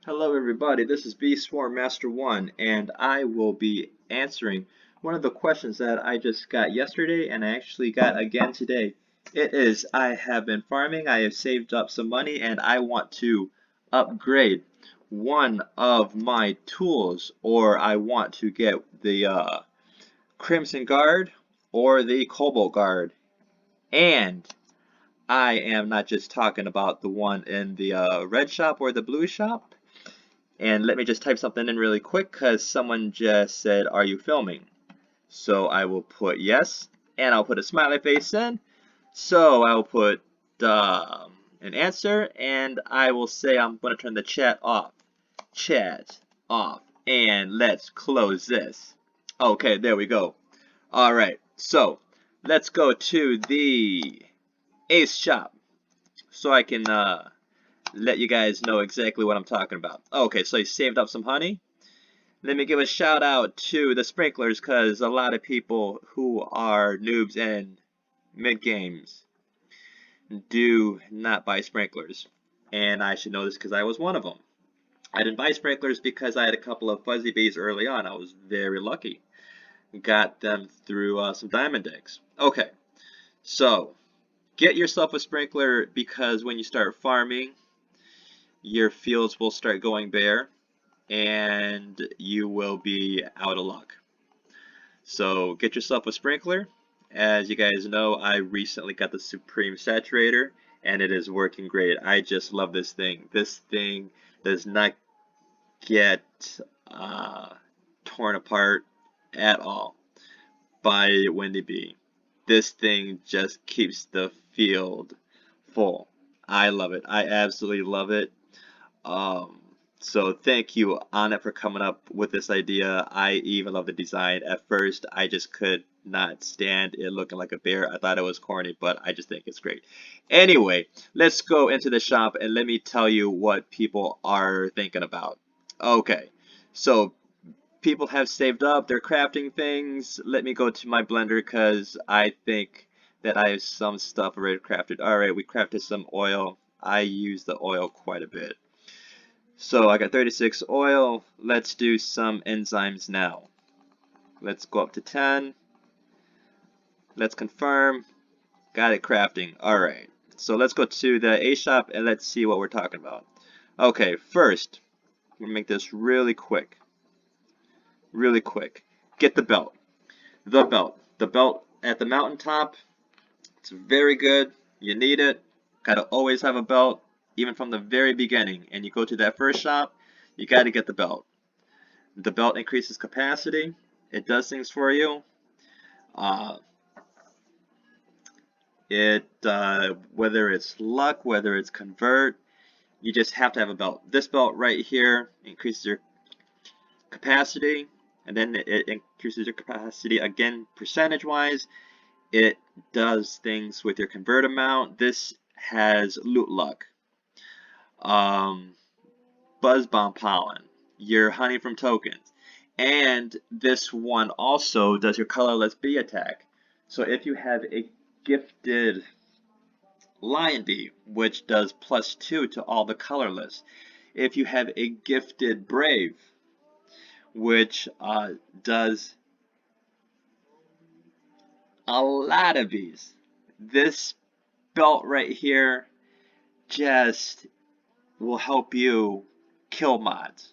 Hello everybody, this is B Swarm Master 1 and I will be answering one of the questions that I just got yesterday and I actually got again today. It is, I have been farming, I have saved up some money and I want to upgrade one of my tools, or I want to get the Crimson Guard or the Cobalt Guard. And I am not just talking about the one in the red shop or the blue shop. And let me just type something in really quick because someone just said, "Are you filming?" So I will put yes, and I'll put a smiley face in. So I will put an answer, and I will say I'm going to turn the chat off. Chat off. And let's close this. Okay, there we go. Alright, so let's go to the Ace shop so I can let you guys know exactly what I'm talking about. Okay, so you saved up some honey. Let me give a shout out to the sprinklers because a lot of people who are noobs in mid games do not buy sprinklers. And I should know this because I was one of them. I didn't buy sprinklers because I had a couple of fuzzy bees early on. I was very lucky. Got them through some diamond eggs. Okay, so get yourself a sprinkler because when you start farming, your fields will start going bare and you will be out of luck. So get yourself a sprinkler. As you guys know, I recently got the Supreme Saturator and it is working great. I just love this thing. This thing does not get torn apart at all by Windy Bee. This thing just keeps the field full. I love it. I absolutely love it. Um, so thank you, Anna, for coming up with this idea. I even love the design. At first, I just could not stand it looking like a bear. I thought it was corny, but I just think it's great. Anyway, let's go into the shop and let me tell you what people are thinking about. Okay, so people have saved up, they're crafting things. Let me go to my blender because I think that I have some stuff already crafted. Alright, we crafted some oil. I use the oil quite a bit. So I got 36 oil. Let's do some enzymes now. Let's go up to 10. Let's confirm. Got it crafting. Alright. So let's go to the A shop and let's see what we're talking about. Okay, first, we'll make this really quick. Really quick. Get the belt. The belt. The belt at the mountaintop. It's very good. You need it. Gotta always have a belt, even from the very beginning. And you go to that first shop, you gotta get the belt. The belt increases capacity. It does things for you. Uh, whether it's luck, whether it's convert, you just have to have a belt. This belt right here increases your capacity, and then it increases your capacity again percentage-wise. It does things with your convert amount. This has loot luck, buzz bomb pollen, your honey from tokens. And this one also does your colorless bee attack. So if you have a gifted lion bee, which does +2 to all the colorless. If you have a gifted brave, which does a lot of bees. This belt right here just will help you kill mods.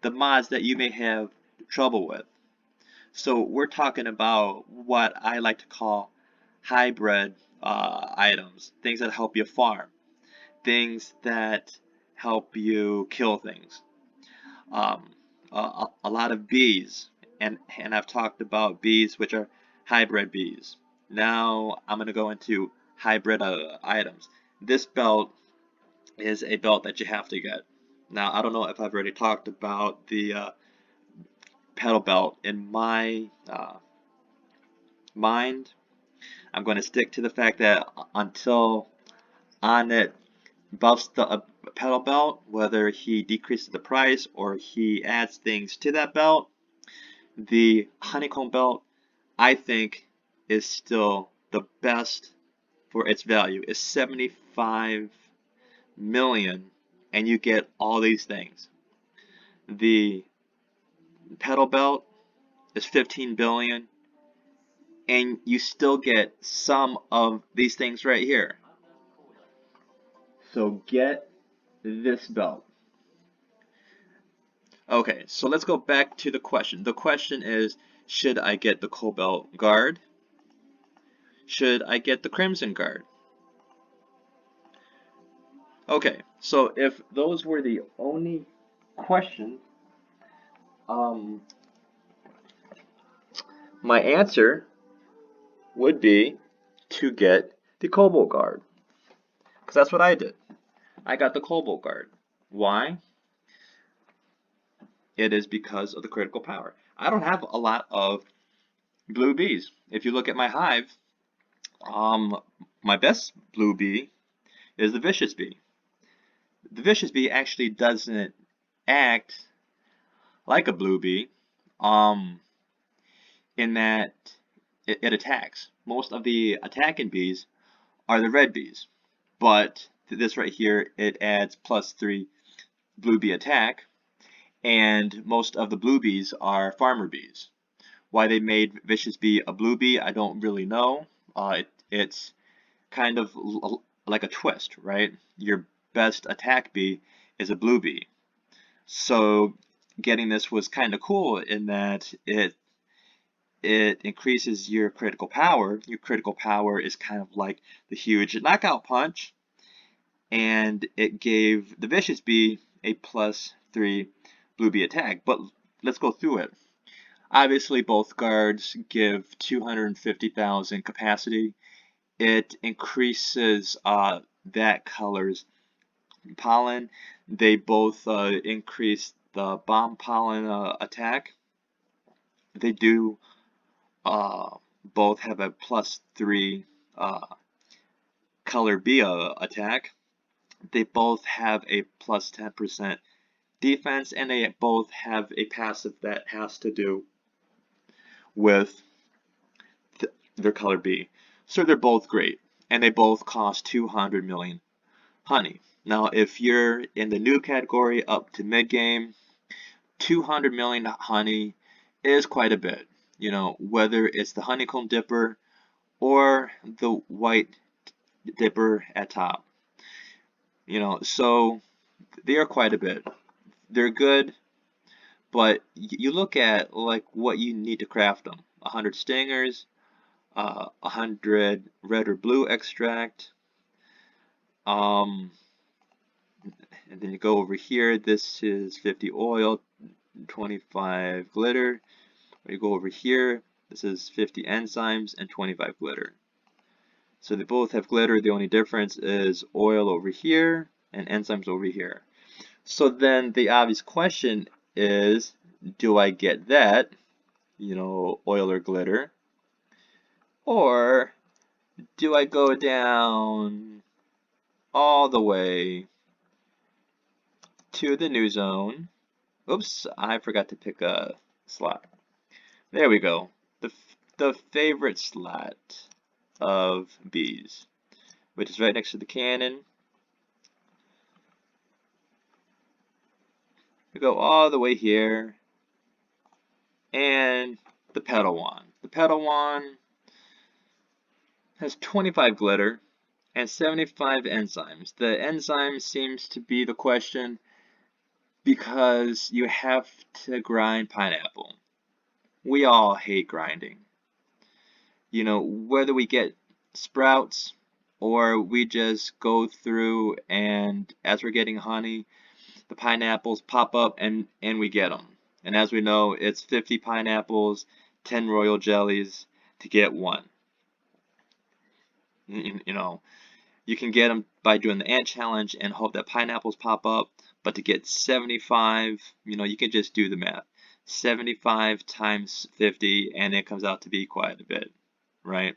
The mods that you may have trouble with. So we're talking about what I like to call hybrid items, things that help you farm, things that help you kill things. Um, a lot of bees, and I've talked about bees which are hybrid bees. Now I'm going to go into hybrid items. This belt is a belt that you have to get. Now I don't know if I've already talked about the pedal belt. In my mind, I'm going to stick to the fact that until Onnit buffs the pedal belt, whether he decreases the price or he adds things to that belt, the honeycomb belt, I think, is still the best for its value. It's 75 million and you get all these things. The pedal belt is 15 billion, and you still get some of these things right here. So get this belt. Okay, so let's go back to the question. The question is, should I get the Cobalt Guard? Should I get the Crimson Guard? Okay, so if those were the only questions, my answer would be to get the Cobalt Guard. Because that's what I did. I got the Cobalt Guard. Why? It is because of the critical power. I don't have a lot of blue bees. If you look at my hive, my best blue bee is the vicious bee. The vicious bee actually doesn't act like a blue bee, in that it attacks. Most of the attacking bees are the red bees, but this right here, it adds +3 blue bee attack, and most of the blue bees are farmer bees. Why they made vicious bee a blue bee, I don't really know. It's kind of like a twist, right? Your best attack bee is a blue bee. So getting this was kind of cool in that it increases your critical power. Your critical power is kind of like the huge knockout punch, and it gave the vicious bee a +3 blue bee attack. But let's go through it. Obviously, both guards give 250,000 capacity. It increases that color's pollen. They both increase the bomb pollen attack. They do both have a +3 color B attack. They both have a +10% defense, and they both have a passive that has to do with their color B. So they're both great, and they both cost 200 million honey. Now, if you're in the new category up to mid-game, 200 million honey is quite a bit. You know, whether it's the honeycomb dipper or the white dipper at top. You know, so they are quite a bit. They're good, but you look at like what you need to craft them. 100 stingers, 100 red or blue extract, and then you go over here. This is 50 oil, 25 glitter. Or you go over here. This is 50 enzymes and 25 glitter. So they both have glitter. The only difference is oil over here and enzymes over here. So then the obvious question is, do I get that, you know, oil or glitter? Or do I go down all the way to the new zone? Oops, I forgot to pick a slot. There we go. The favorite slot of bees, which is right next to the cannon. We go all the way here, and the petal wand. The petal wand has 25 glitter and 75 enzymes. The enzyme seems to be the question because you have to grind pineapple. We all hate grinding. You know, whether we get sprouts or we just go through and as we're getting honey, the pineapples pop up and we get them. And as we know, it's 50 pineapples, 10 royal jellies to get one. You know, you can get them by doing the ant challenge and hope that pineapples pop up, but to get 75, you know, you can just do the math. 75 times 50, and it comes out to be quite a bit, right?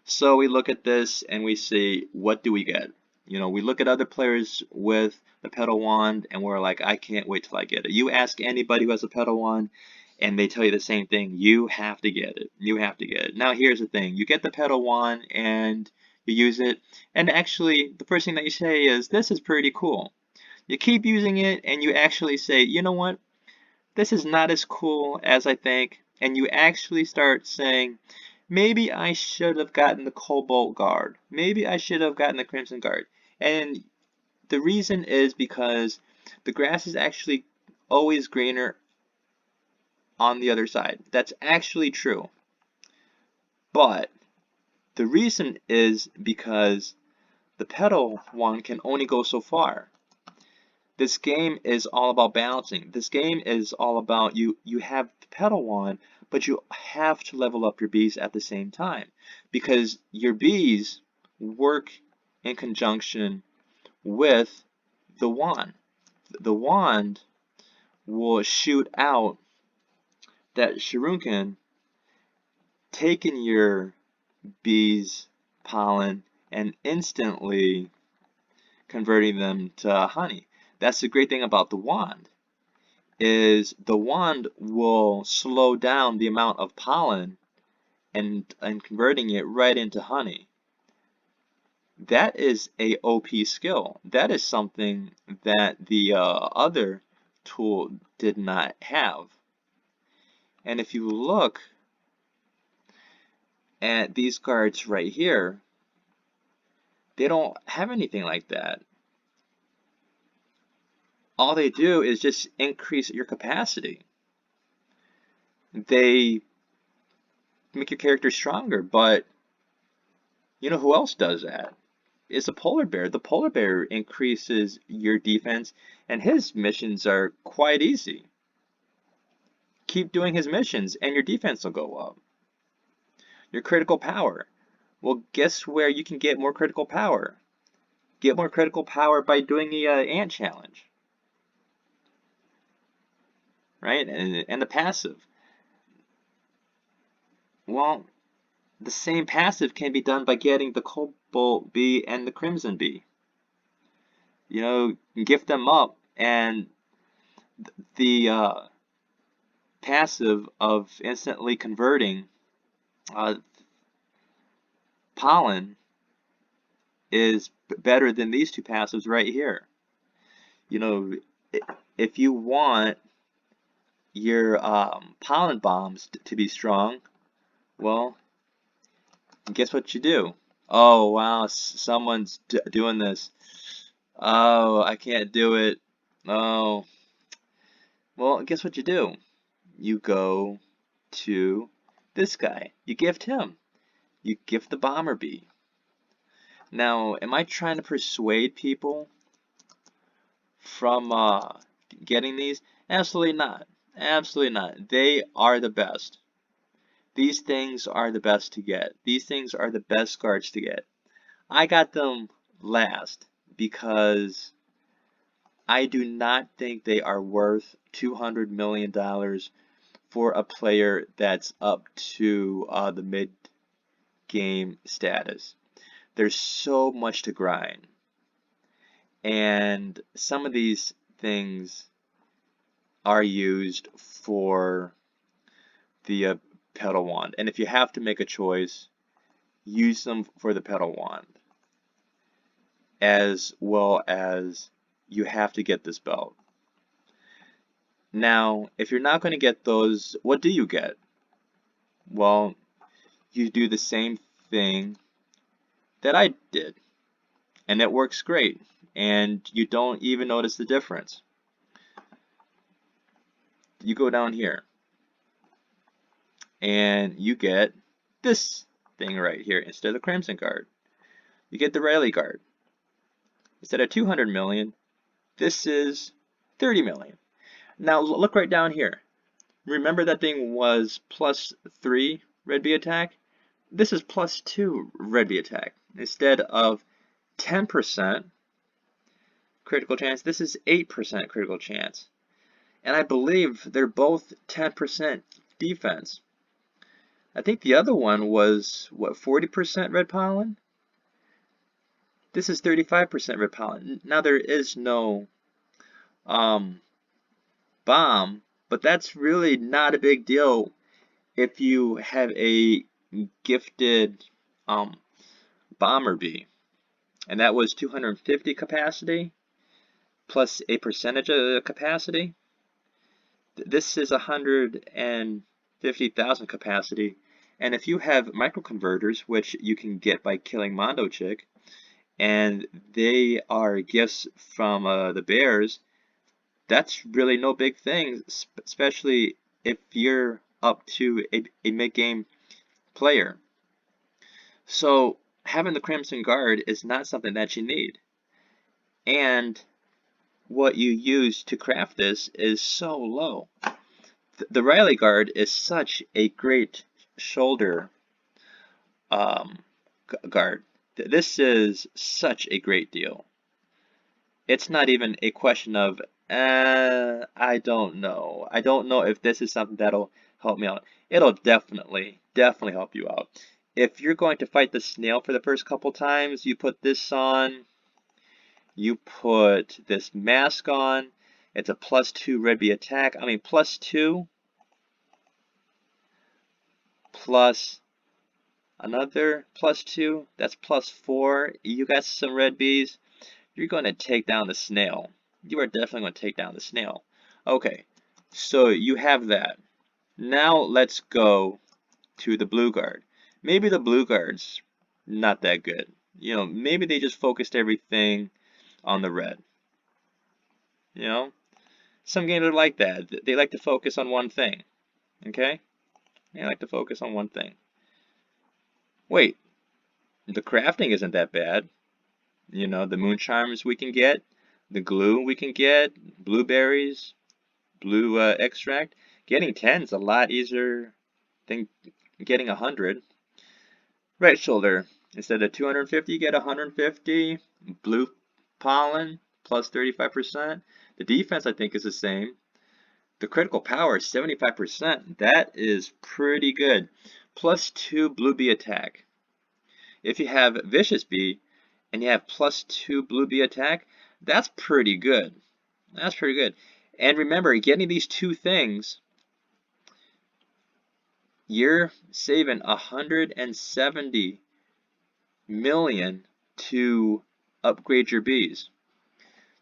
So we look at this and we see, what do we get? You know, we look at other players with the petal wand and we're like, I can't wait till I get it. You ask anybody who has a petal wand and they tell you the same thing. You have to get it. You have to get it. Now here's the thing. You get the petal wand and you use it, and actually the first thing that you say is, this is pretty cool. You keep using it and you actually say, you know what, this is not as cool as I think, and you actually start saying, maybe I should have gotten the Cobalt Guard. Maybe I should have gotten the Crimson Guard. And the reason is because the grass is actually always greener on the other side. That's actually true. But the reason is because the petal one can only go so far. This game is all about balancing. This game is all about you have the petal one, but you have to level up your bees at the same time, because your bees work in conjunction with the wand. The wand will shoot out that shuriken, taking your bees' pollen and instantly converting them to honey. That's the great thing about the wand, is the wand will slow down the amount of pollen and converting it right into honey. That is a OP skill. That is something that the other tool did not have. And if you look at these cards right here, they don't have anything like that. All they do is just increase your capacity. They make your character stronger, but you know who else does that? It's a polar bear. The polar bear increases your defense, and his missions are quite easy. Keep doing his missions, and your defense will go up. Your critical power. Well, guess where you can get more critical power? Get more critical power by doing the ant challenge, right? And the passive. Well, the same passive can be done by getting the Cobalt bee and the Crimson bee. You know, gift them up, and the passive of instantly converting pollen is better than these two passives right here. You know, if you want your pollen bombs to be strong, well, guess what you do? Oh, wow, someone's doing this. Oh, I can't do it. Oh, well, guess what you do? You go to this guy. You gift him. You gift the bomber bee. Now, am I trying to persuade people from getting these? Absolutely not. Absolutely not. They are the best. These things are the best to get. These things are the best cards to get. I got them last because I do not think they are worth $200 million for a player that's up to the mid-game status. There's so much to grind. And some of these things are used for the pedal wand. And if you have to make a choice, use them for the pedal wand, as well as you have to get this belt. Now, if you're not going to get those, what do you get? Well, you do the same thing that I did, and it works great, and you don't even notice the difference. You go down here, and you get this thing right here instead of the Crimson Guard. You get the Rally Guard. Instead of 200 million, this is 30 million. Now look right down here. Remember that thing was +3 red bee attack? This is +2 red bee attack. Instead of 10% critical chance, this is 8% critical chance. And I believe they're both 10% defense. I think the other one was, what, 40% red pollen? This is 35% red pollen. Now there is no bomb, but that's really not a big deal if you have a gifted bomber bee. And that was 250 capacity. plus a percentage of capacity. This is 150,000 capacity. And if you have microconverters, which you can get by killing Mondo Chick, and they are gifts from the bears, that's really no big thing, especially if you're up to a mid-game player. So having the Crimson Guard is not something that you need. And what you use to craft this is so low. The Riley Guard is such a great shoulder guard. This is such a great deal. It's not even a question of, I don't know. I don't know if this is something that'll help me out. It'll definitely help you out. If you're going to fight the snail for the first couple times, you put this on. You put this mask on. It's a +2 red bee attack. I mean, +2 plus another +2. That's +4. You got some red bees. You're going to take down the snail. You are definitely going to take down the snail. Okay, so you have that. Now let's go to the blue guard. Maybe the blue guard's not that good. You know, maybe they just focused everything on the red. You know, some games are like that. They like to focus on one thing. Okay? They like to focus on one thing. Wait, the crafting isn't that bad. You know, the moon charms we can get, the glue we can get, blueberries, blue extract. Getting 10 is a lot easier than getting 100. Right shoulder, instead of 250, you get 150. Blue pollen, plus 35%. The defense, I think, is the same. The critical power is 75%. That is pretty good. +2 blue bee attack. If you have vicious bee and you have +2 blue bee attack, that's pretty good. That's pretty good. And remember, getting these two things, you're saving 170 million to upgrade your bees.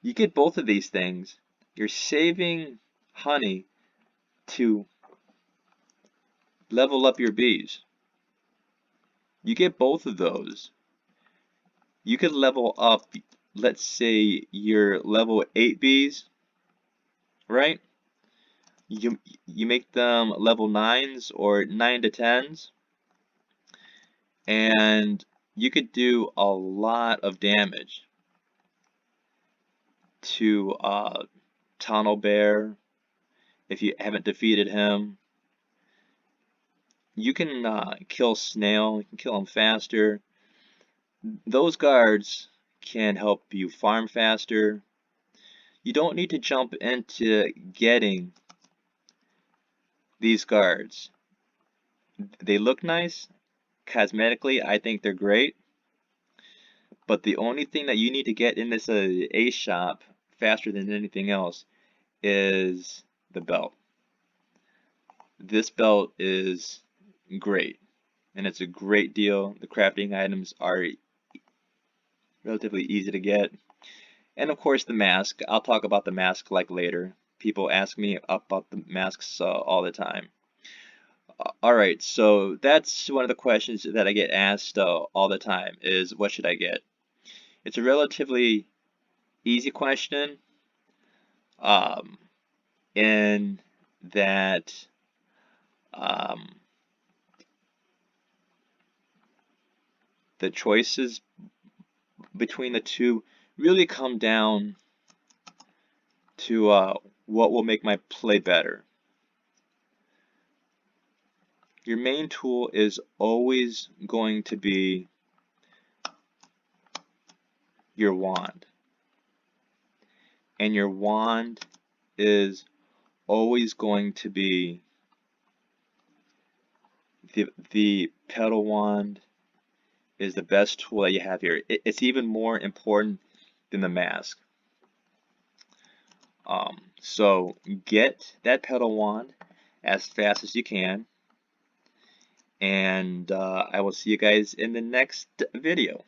You get both of these things, you're saving honey to level up your bees. You get both of those. You could level up, let's say, your level 8 bees, right? You make them level 9s or 9 to 10s, and you could do a lot of damage to Tunnel Bear if you haven't defeated him. You can kill Snail, you can kill him faster. Those guards can help you farm faster. You don't need to jump into getting these guards. They look nice. Cosmetically, I think they're great. But the only thing that you need to get in this A shop faster than anything else is the belt. This belt is great, and it's a great deal. The crafting items are relatively easy to get. And of course the mask. I'll talk about the mask like later. People ask me about the masks all the time. Alright, so that's one of the questions that I get asked all the time is, what should I get? It's a relatively easy question in that the choices between the two really come down to what will make my play better. Your main tool is always going to be your wand. And your wand is always going to be the pedal wand is the best tool that you have here. It's even more important than the mask. So get that pedal wand as fast as you can, and I will see you guys in the next video.